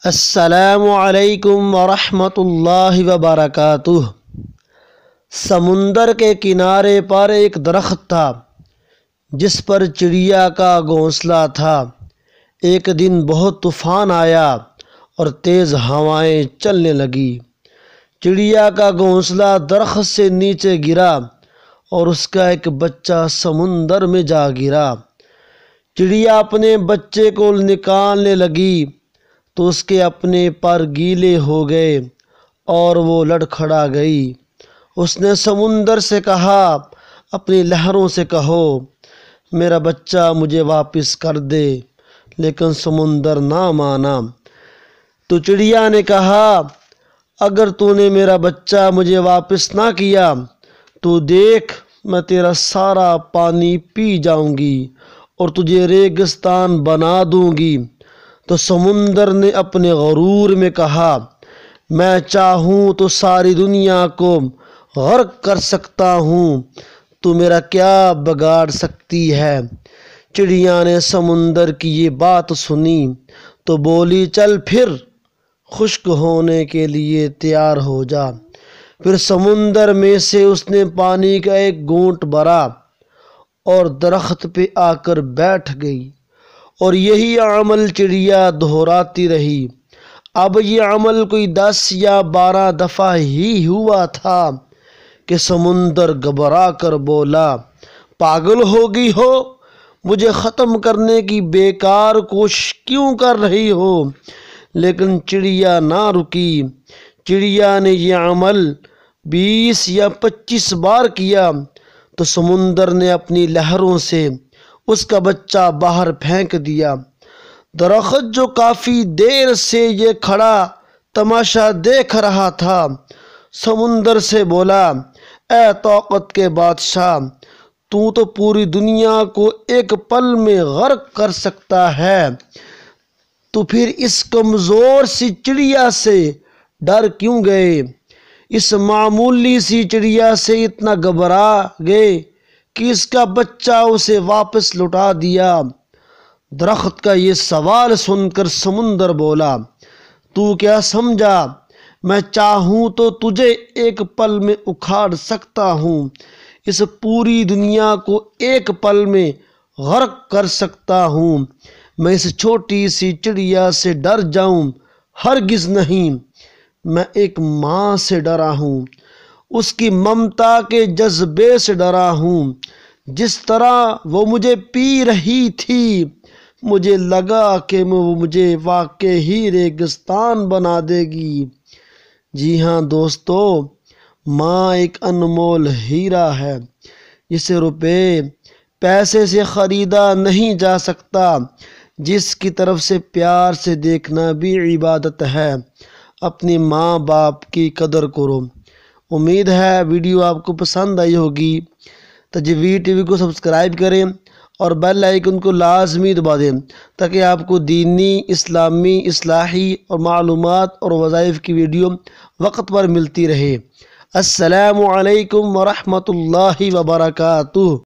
السلام علیکم ورحمۃ اللہ وبرکاتہ۔ سمندر کے کنارے پر ایک درخت تھا جس پر چڑیا کا گھونسلہ تھا۔ ایک دن بہت طوفان آیا اور تیز ہوائیں چلنے لگی۔ چڑیا کا گھونسلہ درخت سے نیچے گرا اور اس کا ایک بچہ سمندر میں جا گرا۔ چڑیا اپنے بچے کو نکالنے لگی تو اس کے اپنے پر گیلے ہو گئے اور وہ لڑکھڑا گئی۔ اس نے سمندر سے کہا، اپنی لہروں سے کہو میرا بچہ مجھے واپس کر دے، لیکن سمندر نہ مانا۔ تو چڑیا نے کہا، اگر تو نے میرا بچہ مجھے واپس نہ کیا تو دیکھ میں تیرا سارا پانی پی جاؤں گی اور تجھے ریگستان بنا دوں گی۔ تو سمندر نے اپنے غرور میں کہا، میں چاہوں تو ساری دنیا کو غرق کر سکتا ہوں، تو میرا کیا بگاڑ سکتی ہے؟ چڑیا نے سمندر کی یہ بات سنی تو بولی، چل پھر خشک ہونے کے لیے تیار ہو جا۔ پھر سمندر میں سے اس نے پانی کا ایک گھونٹ بھرا اور درخت پہ آ کر بیٹھ گئی، اور یہی عمل چڑیا دہراتی رہی۔ اب یہ عمل کوئی 10 یا 12 دفعہ ہی ہوا تھا کہ سمندر گھبرا کر بولا، پاگل ہو گئی ہو؟ مجھے ختم کرنے کی بیکار کوشش کیوں کر رہی ہو؟ لیکن چڑیا نہ رکی۔ چڑیا نے یہ عمل 20 یا 25 بار کیا تو سمندر نے اپنی لہروں سے اس کا بچہ باہر پھینک دیا۔ درخت جو کافی دیر سے یہ کھڑا تماشا دیکھ رہا تھا، سمندر سے بولا، اے طاقت کے بادشاہ، تو پوری دنیا کو ایک پل میں غرق کر سکتا ہے، تو پھر اس کمزور سی چڑیا سے ڈر کیوں گئے؟ اس معمولی سی چڑیا سے اتنا گھبرا گئے کہ اس کا بچہ اسے واپس لوٹا دیا۔ درخت کا یہ سوال سن کر سمندر بولا، تو کیا سمجھا میں چاہوں تو تجھے ایک پل میں اکھاڑ سکتا ہوں، اس پوری دنیا کو ایک پل میں غرق کر سکتا ہوں۔ میں اس چھوٹی سی چڑیا سے ڈر جاؤں؟ ہرگز نہیں۔ میں ایک ماں سے ڈرا ہوں، اس کی ممتا کے جذبے سے ڈرا ہوں۔ جس طرح وہ مجھے پی رہی تھی مجھے لگا کہ وہ مجھے واقعی ہی ریگستان بنا دے گی۔ جی ہاں دوستو، ماں ایک انمول ہیرا ہے جسے روپے پیسے سے خریدا نہیں جا سکتا، جس کی طرف سے پیار سے دیکھنا بھی عبادت ہے۔ اپنی ماں باپ کی قدر کرو۔ امید ہے ویڈیو آپ کو پسند آئی ہوگی۔ تجوید ٹی وی کو سبسکرائب کریں اور بیل آئیکن کو لازمی دبا دیں تاکہ آپ کو دینی، اسلامی، اصلاحی اور معلومات اور وظائف کی ویڈیو وقت پر ملتی رہے۔ السلام علیکم ورحمۃ اللہ وبرکاتہ۔